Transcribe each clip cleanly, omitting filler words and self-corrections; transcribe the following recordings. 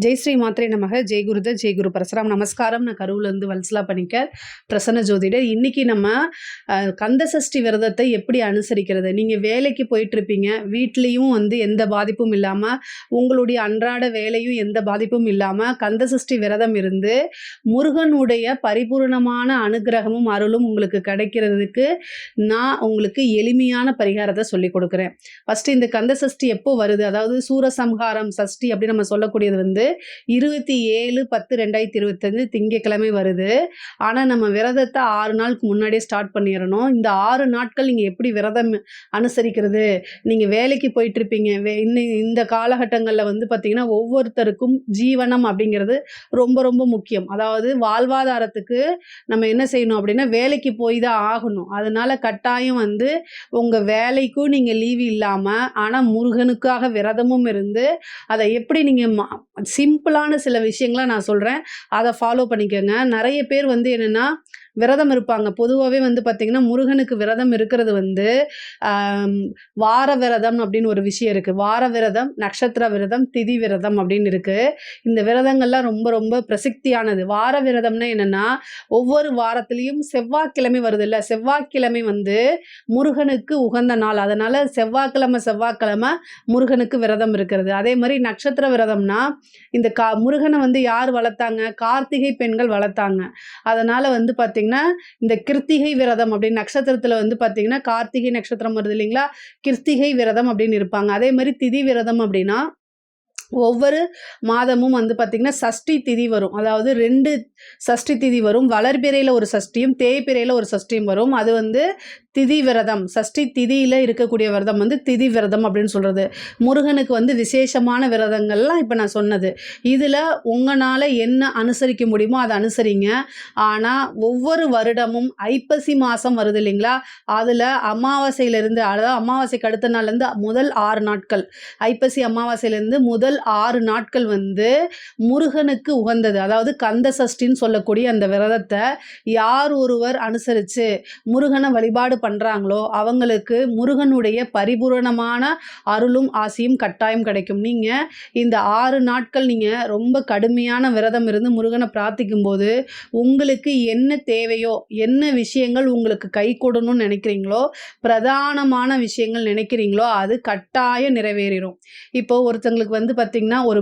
ஜெய் ஸ்ரீ மாத்ரே நமக. ஜெய் குருதர், ஜெய் குரு பரசுராம். நமஸ்காரம். நான் கரூர்லேருந்து வல்சலா பணிக்கர், பிரசன்ன ஜோதிடர். இன்னைக்கு நம்ம கந்த சஷ்டி விரதத்தை எப்படி அனுசரிக்கிறது? நீங்கள் வேலைக்கு போயிட்டுருப்பீங்க, வீட்லேயும் எந்த பாதிப்பும் இல்லாமல், உங்களுடைய அன்றாட வேலையும் எந்த பாதிப்பும் இல்லாமல் கந்த சஷ்டி விரதம் இருந்து முருகனுடைய பரிபூர்ணமான அனுகிரகமும் அருளும் உங்களுக்கு கிடைக்கிறதுக்கு நான் உங்களுக்கு எளிமையான பரிகாரத்தை சொல்லி கொடுக்குறேன். ஃபஸ்ட்டு இந்த கந்த சஷ்டி எப்போ வருது? அதாவது சூரசம்ஹாரம் சஷ்டி அப்படின்னு நம்ம சொல்லக்கூடியது 27/10/2025 திங்கட்கிழமை வருது. ஆனால் நம்ம விரதத்தை 6 நாளுக்கு முன்னாடியே ஸ்டார்ட் பண்ணிடணும். இந்த 6 நாட்கள் நீங்கள் எப்படி விரதம் அனுசரிக்கிறது? நீங்கள் வேலைக்கு போயிட்டுருப்பீங்க. இந்த காலகட்டங்களில் பார்த்தீங்கன்னா ஒவ்வொருத்தருக்கும் ஜீவனம் அப்படிங்கிறது ரொம்ப ரொம்ப முக்கியம். அதாவது வாழ்வாதாரத்துக்கு நம்ம என்ன செய்யணும் அப்படின்னா வேலைக்கு போய் தான் ஆகணும். அதனால கட்டாயம் உங்கள் வேலைக்கும் நீங்கள் லீவு இல்லாமல் ஆனால் முருகனுக்காக விரதமும் இருந்து அதை எப்படி நீங்கள் சிம்பிளான சில விஷயங்களை நான் சொல்கிறேன், அதை ஃபாலோ பண்ணிக்கோங்க. நிறைய பேர் என்னென்னா விரதம் இருப்பாங்க. பொதுவாகவே பார்த்திங்கன்னா முருகனுக்கு விரதம் இருக்கிறது வார விரதம் அப்படின்னு ஒரு விஷயம் இருக்குது. வார விரதம், நட்சத்திர விரதம், திதி விரதம் அப்படின்னு இருக்குது. இந்த விரதங்கள்லாம் ரொம்ப ரொம்ப பிரசித்தியானது. வார விரதம்னா என்னென்னா ஒவ்வொரு வாரத்துலேயும் செவ்வாய்க்கிழமை வருது இல்லை, செவ்வாய்க்கிழமை முருகனுக்கு உகந்த நாள். அதனால் செவ்வாய்க்கிழமை முருகனுக்கு விரதம் இருக்கிறது. அதே மாதிரி நட்சத்திர விரதம்னா இந்த முருகனை யார் வளர்த்தாங்க? கார்த்திகை பெண்கள் வளர்த்தாங்க. அதனால் பார்த்திங்கன்னா இந்த கிருத்திகை விரதம் அப்படின்னு நட்சத்திரத்தில் பார்த்தீங்கன்னா கார்த்திகை நட்சத்திரம் வருது இல்லைங்களா, கிருத்திகை விரதம் அப்படின்னு இருப்பாங்க. அதே மாதிரி திதி விரதம் அப்படின்னா ஒவ்வொரு மாதமும் பார்த்திங்கன்னா சஷ்டி திதி வரும். அதாவது 2 சஷ்டி திதி வரும். வளர்பிறையில் ஒரு சஷ்டியும் தேய்பிறையில் ஒரு சஷ்டியும் வரும். அது திதி விரதம். சஷ்டி திதியில் இருக்கக்கூடிய விரதம் திதி விரதம் அப்படின்னு சொல்கிறது. முருகனுக்கு விசேஷமான விரதங்கள்லாம் இப்போ நான் சொன்னது. இதில் உங்களால் என்ன அனுசரிக்க முடியுமோ அதை அனுசரிங்க. ஆனால் ஒவ்வொரு வருடமும் ஐப்பசி மாதம் வருது இல்லைங்களா, அதில் அமாவாசையிலேருந்து, அதாவது அமாவாசைக்கு அடுத்த நாள்லேருந்து முதல் 6 நாட்கள், ஐப்பசி அமாவாசையிலேருந்து முதல் 6 நாட்கள் முருகனுக்கு உகந்தது. அதாவது கந்த சஷ்டின்னு சொல்லக்கூடிய அந்த விரதத்தை யார் ஒருவர் அனுசரித்து முருகனை வழிபாடு பண்ணுறாங்களோ அவங்களுக்கு முருகனுடைய பரிபூரணமான அருளும் ஆசியும் கட்டாயம் கிடைக்கும். நீங்கள் இந்த 6 நாட்கள் நீங்கள் ரொம்ப கடுமையான விரதம் இருந்து முருகனை பிரார்த்திக்கும் போது உங்களுக்கு என்ன தேவையோ, என்ன விஷயங்கள் உங்களுக்கு கை கொடுணும்னு நினைக்கிறீங்களோ, பிரதானமான விஷயங்கள் நினைக்கிறீங்களோ அது கட்டாயம் நிறைவேறிடும். இப்போ ஒருத்தங்களுக்கு பார்த்திங்கன்னா ஒரு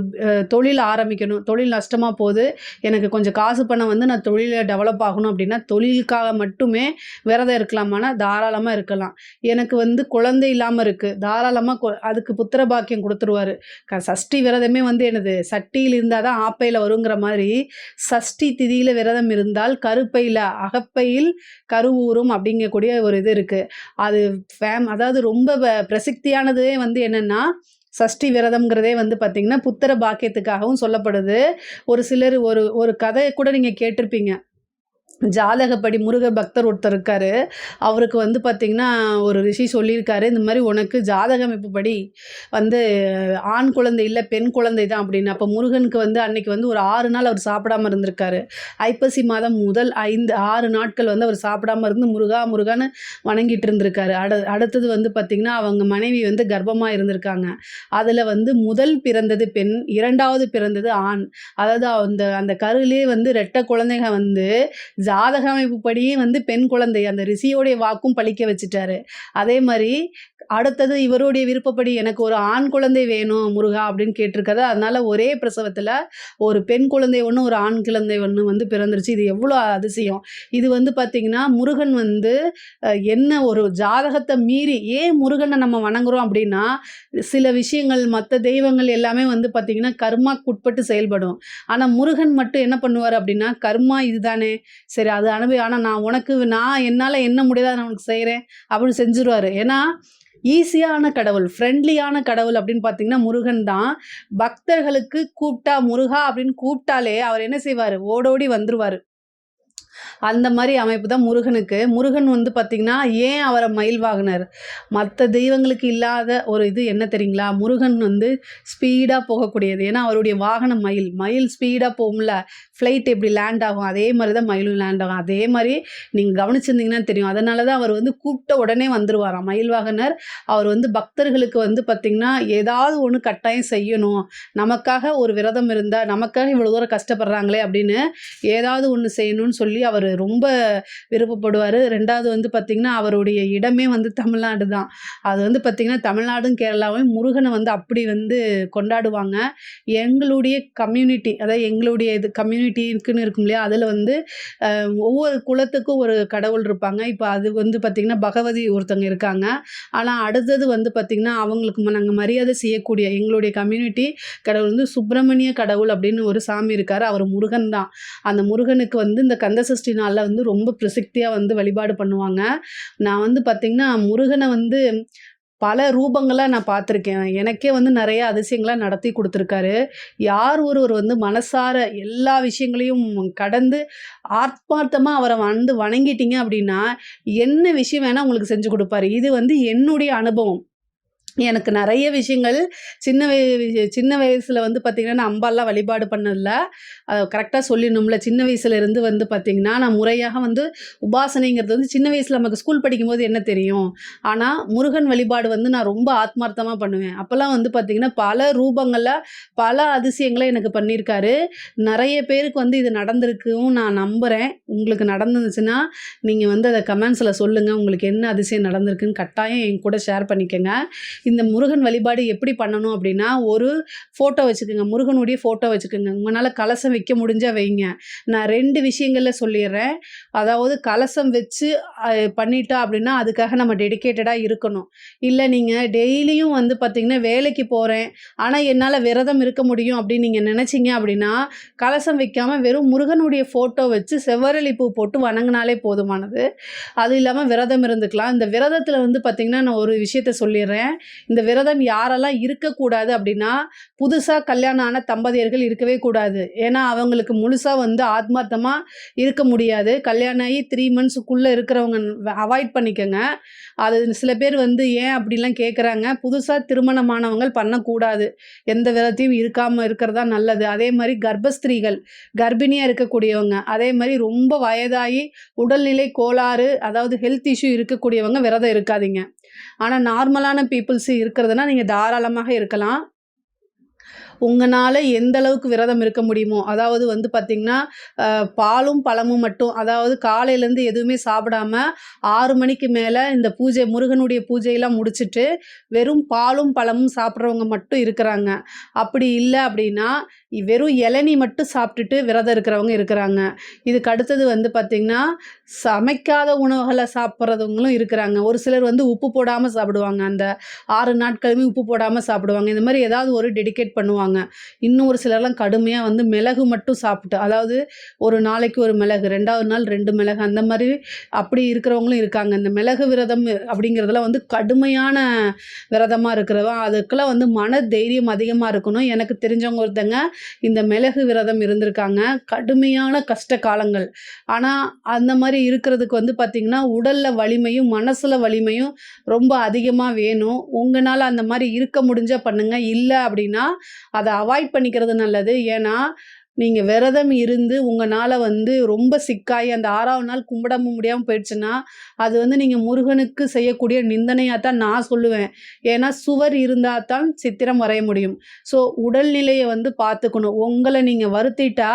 தொழில் ஆரம்பிக்கணும், தொழில் நஷ்டமாக போகுது, எனக்கு கொஞ்சம் காசு பணம் நான் தொழிலை டெவலப் ஆகணும் அப்படின்னா தொழிலுக்காக மட்டுமே விரதம் இருக்கலாமானா தாராளமாக இருக்கலாம். எனக்கு குழந்தை இல்லாமல் இருக்குது, தாராளமாக அதுக்கு புத்திர பாக்கியம் கொடுத்துருவார். சஷ்டி விரதமே என்னது, சட்டியில் இருந்தால் தான் ஆப்பையில் வருங்கிற மாதிரி சஷ்டி திதியில் விரதம் இருந்தால் கருப்பையில் அகப்பையில் கருவூரும் அப்படிங்கக்கூடிய ஒரு இது இருக்குது. அது அதாவது ரொம்ப பிரசித்தியானதே என்னென்னா சஷ்டி விரதம்ங்கிறதே பார்த்திங்கன்னா புத்திர பாக்கியத்துக்காகவும் சொல்லப்படுது. ஒரு சிலர் ஒரு கதை கூட நீங்கள் கேட்டிருப்பீங்க. ஜாதகப்படி முருக பக்தர் ஒருத்தர் இருக்கார். அவருக்கு பார்த்திங்கன்னா ஒரு ரிஷி சொல்லியிருக்காரு, இந்த மாதிரி உனக்கு ஜாதக அமைப்புப்படி ஆண் குழந்தை இல்லை பெண் குழந்தை தான் அப்படின்னு. அப்போ முருகனுக்கு அன்னைக்கு ஒரு 6 நாள் அவர் சாப்பிடாமல் இருந்திருக்காரு. ஐப்பசி மாதம் முதல் 6 நாட்கள் அவர் சாப்பிடாமல் இருந்து முருகான்னு வணங்கிட்டு இருந்திருக்காரு. அடுத்தது பார்த்திங்கன்னா அவங்க மனைவி கர்ப்பமாக இருந்திருக்காங்க. அதில் முதல் பிறந்தது பெண், 2வது பிறந்தது ஆண். அதாவது அந்த கருவிலே ரெட்டை குழந்தைங்க ஜாதக அமைப்புப்படியே பெண் குழந்தை, அந்த ரிஷியோடைய வாக்கும் பழிக்க வச்சுட்டாரு. அதே மாதிரி அடுத்தது இவருடைய விருப்பப்படி எனக்கு ஒரு ஆண் குழந்தை வேணும் முருகா அப்படின்னு கேட்டிருக்காரு. அதனால ஒரே பிரசவத்தில் ஒரு பெண் குழந்தை ஒன்று, ஒரு ஆண் குழந்தை ஒன்று பிறந்துருச்சு. இது எவ்வளோ அதிசயம்! இது பார்த்திங்கன்னா முருகன் என்ன ஒரு ஜாதகத்தை மீறி ஏன் முருகனை நம்ம வணங்குறோம் அப்படின்னா, சில விஷயங்கள் மற்ற தெய்வங்கள் எல்லாமே பார்த்திங்கன்னா கர்மாக்குட்பட்டு செயல்படும். ஆனால் முருகன் மட்டும் என்ன பண்ணுவார் அப்படின்னா, கர்மா இதுதானே, சரி அது ஆனால் நான் என்னால் என்ன முடியாத நான் உனக்கு செய்கிறேன் அப்படின்னு செஞ்சுருவார். ஏன்னா ஈஸியான கடவுள், ஃப்ரெண்ட்லியான கடவுள் அப்படின்னு பார்த்தீங்கன்னா முருகன் தான். பக்தர்களுக்கு கூப்பிட்டா முருகா அப்படின்னு கூப்பிட்டாலே அவர் என்ன செய்வார், ஓடோடி வந்துருவார். அந்த மாரி அமைப்பு தான் முருகனுக்கு. முருகன் வந்து பார்த்தீங்கன்னா, ஏன் அவர மயில் வாகனர்? மத்த தெய்வங்களுக்கு இல்லாத ஒரு இது என்ன தெரியுங்களா? முருகன் வந்து ஸ்பீடா போகக்கூடியது. ஏன்னா, அவருடைய வாகனம் மயில். மயில் ஸ்பீடா போகும்ல. ஃப்ளைட் எப்படி லேண்ட் ஆகும், அதே மாரி தான் மயிலும் லேண்ட் ஆகும். அதே மாரி நீங்க கவனிச்சிருந்தீங்கன்னா தெரியும். அதனால தான் அவர் வந்து கூப்பிட்ட உடனே வந்துருவாராம். மயில் வாகனர். அவர் வந்து பக்தர்களுக்கு வந்து பார்த்தீங்கன்னா, ஏதாவது ஒண்ணு கட்டாயம் செய்யணும். நமக்காக ஒரு விரதம் இருந்தா, நமக்காக இவ்வளோ தூரம் கஷ்டப்படுறாங்களே அப்படின்னு ஏதாவது ஒண்ணு செய்யணும்னு சொல்லி அவரு ரொம்ப விருப்பப்படுவாரு. 2வது வந்து பார்த்தீங்கன்னா, அவருடைய இடமே வந்து தமிழ்நாடு தான். அது வந்து பார்த்தீங்கன்னா, தமிழ்நாடும், கேரளாவும் முருகன வந்து அப்படி வந்து கொண்டாடுவாங்க. எங்களுடைய கம்யூனிட்டி, அதாவது எங்களுடைய இது கம்யூனிட்டிக்குன்னு இருக்கும் இல்லையா? அதில வந்து ஒவ்வொரு குலத்துக்கும் ஒரு கடவுள் இருப்பாங்க. இப்ப அது வந்து பார்த்தீங்கன்னா, பகவதி ஒருத்தவங்க இருக்காங்க. ஆனா, அடுத்தது வந்து பார்த்தீங்கன்னா, அவங்களுக்கு நாங்க மரியாதை செய்யக்கூடிய எங்களுடைய கம்யூனிட்டி கடவுள் வந்து சுப்பிரமணிய கடவுள் அப்படின்னு ஒரு சாமி இருக்காரு. அவரு முருகன் தான். அந்த முருகனுக்கு வந்து இந்த கந்தசஷ்டி நாள்ல வந்து ரொம்ப பிரசித்தியா வந்து வழிபாடு பண்ணுவாங்க. நான் வந்து பார்த்தீங்கன்னா, முருகன வந்து பல ரூபங்களா நான் பார்த்துருக்கேன். எனக்கே வந்து நெறைய அதிசயங்கள நடத்தி குடுத்துருக்காரு. யார் ஒருவர் வந்து மனசார எல்லா விஷயங்களையும் கடந்து ஆத்மார்த்தமா அவர வந்து வணங்கிட்டீங்க அப்படின்னா, என்ன விஷயம் வேணா உங்களுக்கு செஞ்சு குடுப்பாரு. இது வந்து என்னுடைய அனுபவம். எனக்கு நெறைய விஷயங்கள் சின்ன வயசுல வந்து பார்த்தீங்கன்னா, நான் அம்பால்லாம் வழிபாடு பண்ணதில்ல. கரெக்ட்டா சொல்லிடணும்ல. சின்ன வயசுலேருந்து வந்து பார்த்தீங்கன்னா, நான் முறையாக வந்து உபாசனைங்கிறது வந்து சின்ன வயசுல நமக்கு ஸ்கூல் படிக்கும்போது என்ன தெரியும்? ஆனா, முருகன் வழிபாடு வந்து நான் ரொம்ப ஆத்மார்த்தமா பண்ணுவேன். அப்பலாம் வந்து பார்த்தீங்கன்னா, பல ரூபங்கள்ல பல அதிசயங்கள எனக்கு பண்ணியிருக்காரு. நெறைய பேருக்கு வந்து இது நடந்திருக்கும் நான் நம்புறேன். உங்களுக்கு நடந்துருந்துச்சுன்னா, நீங்க வந்து அத கமெண்ட்ஸ்ல சொல்லுங்க. உங்களுக்கு என்ன அதிசயம் நடந்திருக்குன்னு கட்டாயம் என் கூட ஷேர் பண்ணிக்கங்க. இந்த முருகன் வழிபாடு எப்படி பண்ணணும் அப்படின்னா, ஒரு ஃபோட்டோ வச்சுக்கங்க. முருகனுடைய ஃபோட்டோ வச்சுக்கங்க. உங்கனால கலசம் வைக்க முடிஞ்சா வைங்க. நான் 2 விஷயங்கள்ல சொல்லிர்றேன். அதாவது கலசம் வச்சு பண்ணிட்டா அப்படின்னா, அதுக்காக நம்ம டெடிகேட்டடா இருக்கணும். இல்ல நீங்க டெய்லியும் வந்து பார்த்தீங்கன்னா, வேலைக்கு போறேன். ஆனா, என்னால விரதம் இருக்க முடியும் அப்படின்னு நீங்க நெனச்சீங்க அப்படின்னா, கலசம் வைக்காம வெறும் முருகனுடைய ஃபோட்டோ வச்சு செவ்வரளி பூ போட்டு வணங்குனாலே போதுமானது. அது இல்லாம விரதம் இருந்துக்கலாம். இந்த விரதத்தில வந்து பார்த்தீங்கன்னா, நான் ஒரு விஷயத்த சொல்லிர்றேன். இந்த விரதம் யாரெல்லாம் இருக்கக்கூடாது அப்படின்னா, புதுசா கல்யாணம் ஆன தம்பதியர்கள் இருக்கவே கூடாது. ஏன்னா, அவங்களுக்கு முழுசா வந்து ஆத்மார்த்தமா இருக்க முடியாது. கல்யாணம் ஆகி 3 மந்த்ஸ்க்குள்ள இருக்கிறவங்க அவாய்ட் பண்ணிக்கங்க. அது சில பேர் வந்து ஏன் அப்படிலாம் கேட்குறாங்க. புதுசா திருமணமானவங்கள் பண்ணக்கூடாது. எந்த விரதத்தையும் இருக்காம இருக்கிறது தான் நல்லது. அதே மாரி கர்ப்பஸ்திரீகள், கர்ப்பிணியா இருக்கக்கூடியவங்க, அதே மாரி ரொம்ப வயதாகி உடல்நிலை கோளாறு, அதாவது ஹெல்த் இஷ்யூ இருக்கக்கூடியவங்க விரதம் இருக்காதீங்க. ஆனா நார்மலான பீப்பிள்ஸ் இருக்கிறதுனா நீங்க தாராளமாக இருக்கலாம். உங்கனால எந்த அளவுக்கு விரதம் இருக்க முடியுமோ, அதாவது வந்து பார்த்தீங்கன்னா, பாலும், பழமும் மட்டும் அதாவது காலையிலேருந்து எதுவுமே சாப்பிடாம 6 மணிக்கு மேல இந்த பூஜை முருகனுடைய பூஜையெல்லாம் முடிச்சுட்டு, வெறும் பாலும், பழமும் சாப்பிட்றவங்க மட்டும் இருக்கிறாங்க. அப்படி இல்ல அப்படின்னா, வெறும் இளநீ மட்டும் சாப்பிட்டுட்டு விரதம் இருக்கிறவங்க இருக்கிறாங்க. இதுக்கு அடுத்தது வந்து பார்த்தீங்கன்னா, சமைக்காத உணவுகள சாப்பிட்றவங்களும் இருக்கிறாங்க. ஒரு சிலர் வந்து உப்பு போடாம சாப்பிடுவாங்க. அந்த 6 நாட்களுமே உப்பு போடாம சாப்பிடுவாங்க. இந்த மாரி ஏதாவது ஒரு டெடிகேட் பண்ணுவாங்க. இன்னும் ஒரு சிலர்லாம் கடுமையா வந்து மிளகு மட்டும் சாப்பிட்டு, அதாவது ஒரு நாளைக்கு ஒரு மிளகு, 2வது நாள் 2 மிளகு அந்த மாரி அப்படி இருக்கிறவங்களும் இருக்காங்க. இந்த மிளகு விரதம் அப்படிங்கிறதெல்லாம் வந்து கடுமையான விரதமா இருக்கிறவங்க. அதுக்கெல்லாம் வந்து மன தைரியம் அதிகமா இருக்கணும். எனக்கு தெரிஞ்சவங்க ஒருத்தங்க இந்த மிளகு விரதம் இருந்திருக்காங்க. கடுமையான கஷ்ட காலங்கள். ஆனா, அந்த மாரி இருக்கிறதுக்கு வந்து பார்த்தீங்கன்னா, உடல்ல வலிமையும், மனசுல வலிமையும் ரொம்ப அதிகமா வேணும். உங்கனால அந்த மாரி இருக்க முடிஞ்சா பண்ணுங்க. இல்ல அப்படின்னா, அத அவாய்ட் பண்ணிக்கிறது நல்லது. ஏன்னா, நீங்க விரதம் இருந்து உங்கனால வந்து ரொம்ப சிக்காயி அந்த 6வது நாள் கும்பிட முடியாம போயிடுச்சுன்னா, அது வந்து நீங்க முருகனுக்கு செய்யக்கூடிய நிந்தனையா தான் நான் சொல்லுவேன். ஏன்னா, சுவர் இருந்தா தான் சித்திரம் வரைய முடியும். ஸோ, உடல்நிலைய வந்து பார்த்துக்கணும். உங்கள நீங்க வருத்திட்டா,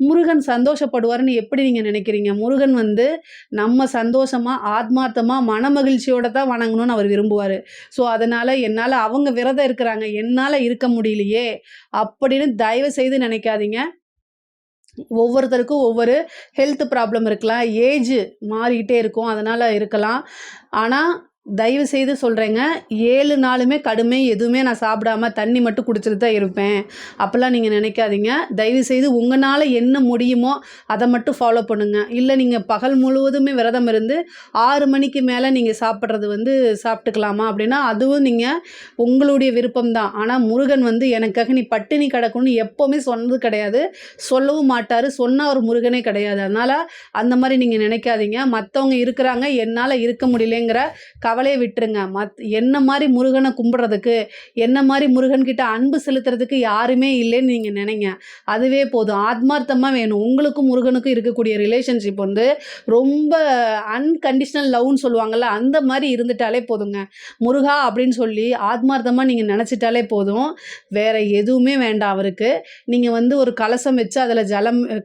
முருகன் சந்தோஷப்படுவாருன்னு எப்படி நீங்க நினைக்கிறீங்க? முருகன் வந்து நம்ம சந்தோஷமா, ஆத்மார்த்தமா, மனமகிழ்ச்சியோட தான் வணங்கணும்னு அவர் விரும்புவாரு. ஸோ, அதனால என்னால அவங்க விரதம் இருக்கிறாங்க. என்னால இருக்க முடியலையே! அப்படின்னு தயவு செய்து நினைக்காதீங்க. ஒவ்வொருத்தருக்கும் ஒவ்வொரு ஹெல்த் ப்ராப்ளம் இருக்கலாம். ஏஜ் மாறிக்கிட்டே இருக்கும். அதனால இருக்கலாம். ஆனா, தயவு செய்து சொல்கிறேங்க, 7 நாளுமே கடுமை எதுவுமே நான் சாப்பிடாம தண்ணி மட்டும் குடிச்சிட்டு தான் இருப்பேன். அப்போலாம் நீங்கள் நினைக்காதீங்க. தயவு செய்து உங்களால என்ன முடியுமோ அதை மட்டும் ஃபாலோ பண்ணுங்க. இல்லை நீங்கள் பகல் முழுவதுமே விரதம் இருந்து 6 மணிக்கு மேலே நீங்கள் சாப்பிட்றது வந்து சாப்பிட்டுக்கலாமா அப்படின்னா அதுவும் நீங்கள் உங்களுடைய விருப்பம் தான். ஆனால் முருகன் வந்து எனக்காக நீ பட்டினி கிடக்கணும்னு எப்போவுமே சொன்னது கிடையாது. சொல்லவும் மாட்டார். சொன்ன ஒரு முருகனே கிடையாது. அதனால் அந்த மாதிரி நீங்கள் நினைக்காதீங்க. மற்றவங்க இருக்கிறாங்க, என்னால் இருக்க முடியலைங்கிற கவலையை விட்டுருங்க. என்ன மாதிரி முருகனை கும்பிட்றதுக்கு, என்ன மாதிரி முருகன்கிட்ட அன்பு செலுத்துறதுக்கு யாருமே இல்லைன்னு நீங்கள் நினைங்க. அதுவே போதும். ஆத்மார்த்தமாக வேணும். உங்களுக்கும் முருகனுக்கும் இருக்கக்கூடிய ரிலேஷன்ஷிப் வந்து ரொம்ப அன்கண்டிஷனல் லவ்னு சொல்லுவாங்கள்ல, அந்த மாதிரி இருந்துட்டாலே போதுங்க. முருகா அப்படின்னு சொல்லி ஆத்மார்த்தமாக நீங்கள் நினச்சிட்டாலே போதும். வேறு எதுவுமே வேண்டாம் அவருக்கு. நீங்கள் வந்து ஒரு கலசம் வச்சு அதில்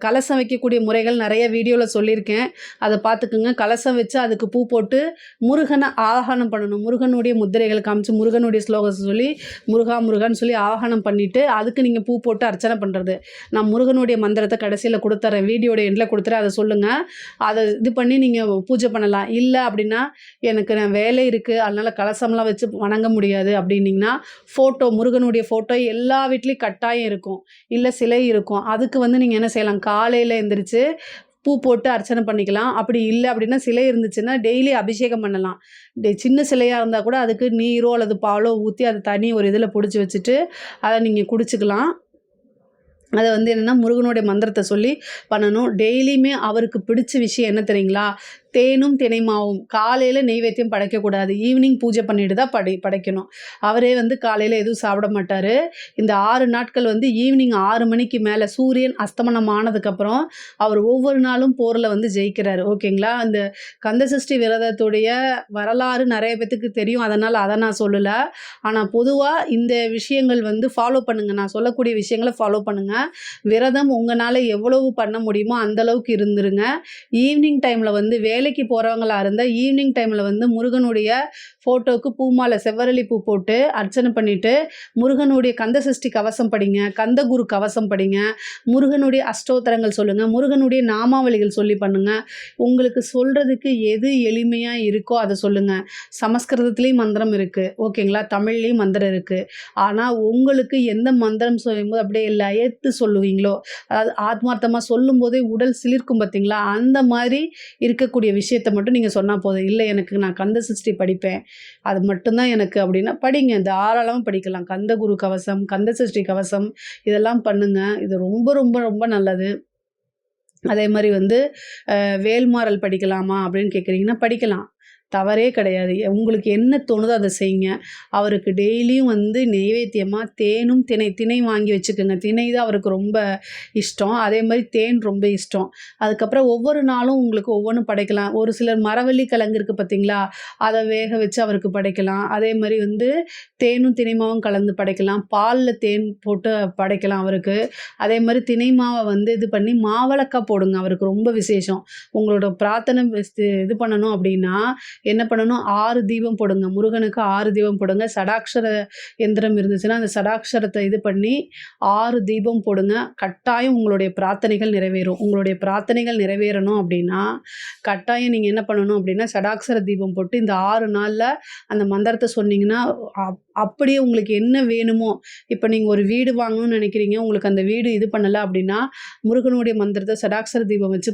கலசம் வைக்கக்கூடிய முறைகள் நிறைய வீடியோவில் சொல்லியிருக்கேன். அதை பார்த்துக்குங்க. கலசம் வச்சு அதுக்கு பூ போட்டு முருகனை ஆவாகனம் பண்ணணும். முருகனுடைய முத்திரைகள் காமிச்சு முருகனுடைய ஸ்லோகத்தை சொல்லி முருகா முருகான்னு சொல்லி ஆவாகனம் பண்ணிவிட்டு அதுக்கு நீங்கள் பூ போட்டு அர்ச்சனை பண்ணுறது. நான் முருகனுடைய மந்திரத்தை கடைசியில் கொடுத்துட்றேன், வீடியோட எண்டில் கொடுத்துறேன். அதை சொல்லுங்கள். அதை இது பண்ணி நீங்கள் பூஜை பண்ணலாம். இல்லை அப்படின்னா எனக்கு நான் வேலை இருக்குது அதனால் கலசம்லாம் வச்சு வணங்க முடியாது அப்படின்னிங்கன்னா ஃபோட்டோ, முருகனுடைய ஃபோட்டோ எல்லா வீட்லேயும் கட்டாயம் இருக்கும். இல்லை சிலை இருக்கும். அதுக்கு வந்து நீங்கள் என்ன செய்யலாம், காலையில் எந்திரிச்சு பூ போட்டு அர்ச்சனை பண்ணிக்கலாம். அப்படி இல்லை அப்படின்னா சிலை இருந்துச்சுன்னா டெய்லி அபிஷேகம் பண்ணலாம். சின்ன சிலையாக இருந்தால் கூட அதுக்கு நீரோ அல்லது பாலோ ஊற்றி அதை தனி ஒரு இதில் பிடிச்சி வச்சுட்டு அதை நீங்கள் குடிச்சிக்கலாம். அதை வந்து என்னென்னா முருகனுடைய மந்திரத்தை சொல்லி பண்ணணும். டெய்லியுமே அவருக்கு பிடிச்ச விஷயம் என்ன தெரியுங்களா, தேனும் தினைமாவும். காலையில் நெய்வேத்தியம் படைக்கக்கூடாது. ஈவினிங் பூஜை பண்ணிட்டு தான் படைக்கணும். அவரே வந்து காலையில் எதுவும் சாப்பிட மாட்டார். இந்த 6 நாட்கள் வந்து ஈவினிங் 6 மணிக்கு மேலே சூரியன் அஸ்தமனம் ஆனதுக்கப்புறம் அவர் ஒவ்வொரு நாளும் போரில் வந்து ஜெயிக்கிறாரு. ஓகேங்களா. இந்த கந்தசஷ்டி விரதத்துடைய வரலாறு நிறைய பேத்துக்கு தெரியும். அதனால் அதை நான் சொல்லலை. ஆனால் பொதுவாக இந்த விஷயங்கள் வந்து ஃபாலோ பண்ணுங்கள். நான் சொல்லக்கூடிய விஷயங்களை ஃபாலோ பண்ணுங்கள். விரதம் உங்களால் எவ்வளவு பண்ண முடியுமோ அந்தளவுக்கு இருந்துருங்க. ஈவினிங் டைமில் வந்து வேலைக்கு போகிறவங்களா இருந்தால் ஈவினிங் டைமில் வந்து முருகனுடைய ஃபோட்டோவுக்கு பூமாலை செவ்வரளி பூ போட்டு அர்ச்சனை பண்ணிவிட்டு முருகனுடைய கந்தசஷ்டி கவசம் படிங்க, கந்தகுரு கவசம் படிங்க, முருகனுடைய அஷ்டோத்திரங்கள் சொல்லுங்கள், முருகனுடைய நாமாவளிகள் சொல்லி பண்ணுங்கள். உங்களுக்கு சொல்கிறதுக்கு எது எளிமையாக இருக்கோ அதை சொல்லுங்கள். சமஸ்கிருதத்துலேயும் மந்திரம் இருக்குது. ஓகேங்களா. தமிழ்லேயும் மந்திரம் இருக்குது. ஆனால் உங்களுக்கு எந்த மந்திரம் சொல்லும்போது அப்படியே லயத்து சொல்லுவீங்களோ, அதாவது ஆத்மார்த்தமாக சொல்லும்போதே உடல் சிலிர்க்கும் பார்த்தீங்களா, அந்த மாதிரி இருக்கக்கூடிய விஷயத்தை மட்டும் நீங்கள் சொன்னால் போதும். இல்லை எனக்கு நான் கந்தசஷ்டி படிப்பேன், அது மட்டும்தான் எனக்கு அப்படின்னா படிங்க. தாராளமாக படிக்கலாம். கந்தகுரு கவசம், கந்தசஷ்டி கவசம் இதெல்லாம் பண்ணுங்கள். இது ரொம்ப ரொம்ப ரொம்ப நல்லது. அதே மாதிரி வந்து வேல்மாறல் படிக்கலாமா அப்படின்னு கேட்குறீங்கன்னா படிக்கலாம். தவறே கிடையாது. உங்களுக்கு என்ன தோணுதோ அதை செய்யுங்க. அவருக்கு டெய்லியும் வந்து நெய்வேத்தியமாக தேனும் திணை வாங்கி வச்சுக்கோங்க. திணை தான் அவருக்கு ரொம்ப இஷ்டம். அதே மாதிரி தேன் ரொம்ப இஷ்டம். அதுக்கப்புறம் ஒவ்வொரு நாளும் உங்களுக்கு ஒவ்வொன்றும் படைக்கலாம். ஒரு சிலர் மரவள்ளி கிழங்கு இருக்குது பார்த்தீங்களா, அதை வேக வச்சு அவருக்கு படைக்கலாம். அதே மாதிரி வந்து தேனும் திணைமாவும் கலந்து படைக்கலாம். பாலில் தேன் போட்டு படைக்கலாம் அவருக்கு. அதே மாதிரி திணை மாவை வந்து இது பண்ணி மாவளக்காய் போடுங்க. அவருக்கு ரொம்ப விசேஷம். உங்களோட பிரார்த்தனை இது பண்ணணும் அப்படின்னா என்ன பண்ணணும், 6 தீபம் போடுங்க. முருகனுக்கு 6 தீபம் போடுங்க. சடாக்ஷர எந்திரம் இருந்துச்சுன்னா அந்த சடாக்ஷரத்தை இது பண்ணி 6 தீபம் போடுங்க. கட்டாயம் உங்களுடைய பிரார்த்தனைகள் நிறைவேறும். உங்களுடைய பிரார்த்தனைகள் நிறைவேறணும் அப்படின்னா கட்டாயம் நீங்கள் என்ன பண்ணணும் அப்படின்னா சடாக்ஷர தீபம் போட்டு இந்த 6 நாளில் அந்த மந்திரத்தை சொன்னீங்கன்னா அப்படியே உங்களுக்கு என்ன வேணுமோ, இப்போ நீங்கள் ஒரு வீடு வாங்கணும்னு நினைக்கிறீங்க, உங்களுக்கு அந்த வீடு இது பண்ணலை அப்படின்னா முருகனுடைய மந்திரத்தை சடாக்ஷர தீபம் வச்சு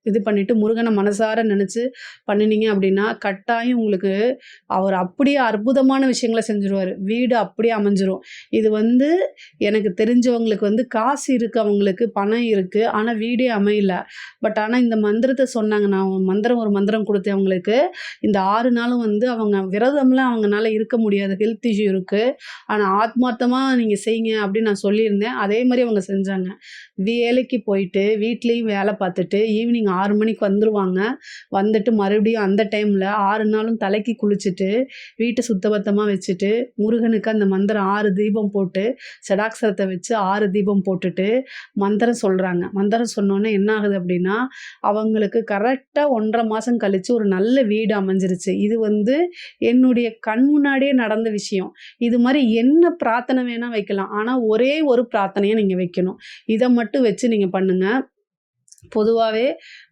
இது பண்ணிவிட்டு முருகனை மனசார நினச்சி பண்ணினீங்க அப்படின்னா கட்டாயம் உங்களுக்கு அவர் அப்படியே அற்புதமான விஷயங்களை செஞ்சுருவார். வீடு அப்படியே அமைஞ்சிரும். இது வந்து எனக்கு தெரிஞ்சவங்களுக்கு வந்து காசு இருக்குது, அவங்களுக்கு பணம் இருக்குது, ஆனால் வீடே அமையல. பட் ஆனால் இந்த மந்திரத்தை சொன்னாங்க. நான் ஒரு மந்திரம் கொடுத்தேன் அவங்களுக்கு. இந்த 6 நாளும் வந்து அவங்க விரதம்லாம் அவங்களால இருக்க முடியாது, ஹெல்த் இஷ்யூ இருக்குது. ஆனால் ஆத்மார்த்தமாக நீங்கள் செய்யுங்க அப்படின்னு நான் சொல்லியிருந்தேன். அதே மாதிரி அவங்க செஞ்சாங்க. வேலைக்கு போயிட்டு வீட்லேயும் வேலை பார்த்துட்டு ஈவினிங் 6 மணிக்கு வந்துடுவாங்க. வந்துட்டு மறுபடியும் அந்த டைமில் 6 நாளும் தலைக்கு குளிச்சுட்டு வீட்டை சுத்தபத்தமாக வச்சுட்டு முருகனுக்கு அந்த மந்திரம் 6 தீபம் போட்டு சடாக்ஷரத்தை வச்சு 6 தீபம் போட்டுட்டு மந்திரம் சொல்கிறாங்க. மந்திரம் சொன்னோன்னே என்ன ஆகுது அப்படின்னா அவங்களுக்கு கரெக்டாக 1.5 மாதம் கழித்து ஒரு நல்ல வீடு அமைஞ்சிருச்சு. இது வந்து என்னுடைய கண் முன்னாடியே நடந்த விஷயம். இது மாதிரி என்ன பிரார்த்தனை வேணால் வைக்கலாம். ஆனால் ஒரே ஒரு பிரார்த்தனையை நீங்கள் வைக்கணும். இதை மட்டும் வச்சு நீங்கள் பண்ணுங்கள். பொதுவாவே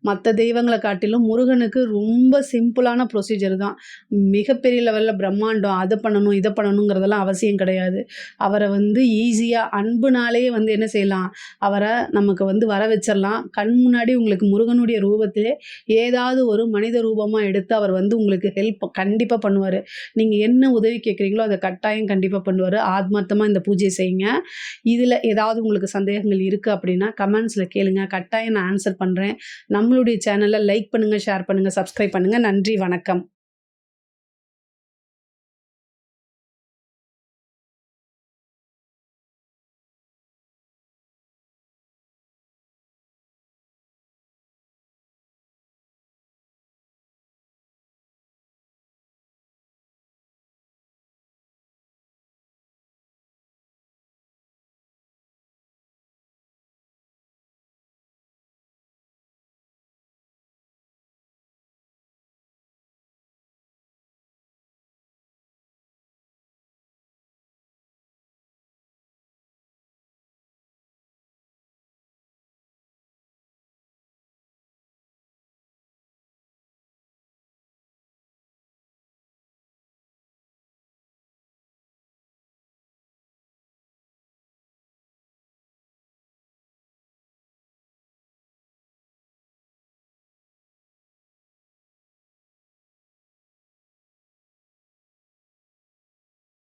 மத்த தெய்வங்கள காட்டிலும் முருகனுக்கு ரொம்ப சிம்பிளான ப்ரொசீஜர் தான். மிகப்பெரிய லெவல்ல பிரம்மாண்டம், அத பண்ணணும், இத பண்ணணுங்கிறதெல்லாம் அவசியம் கிடையாது. அவர வந்து ஈஸியா அன்புனாலேயே வந்து என்ன செய்யலாம், அவர நமக்கு வந்து வர வச்சிரலாம். கண் முன்னாடி உங்களுக்கு முருகனுடைய ரூபத்திலே ஏதாவது ஒரு மனித ரூபமா எடுத்து அவர் வந்து உங்களுக்கு ஹெல்ப் கண்டிப்பா பண்ணுவாரு. நீங்க என்ன உதவி கேட்குறீங்களோ, அத கட்டாயம் கண்டிப்பா பண்ணுவாரு. ஆத்மார்த்தமா இந்த பூஜைய செய்யுங்க. இதுல ஏதாவது உங்களுக்கு சந்தேகங்கள் இருக்கு அப்படின்னா, கமெண்ட்ஸ்ல கேளுங்க. கட்டாயம் நான் ஆன்சர் பண்றேன். நம்மளுடைய சேனல லைக் பண்ணுங்க, ஷேர் பண்ணுங்க, சப்ஸ்கிரைப் பண்ணுங்க. நன்றி, வணக்கம்.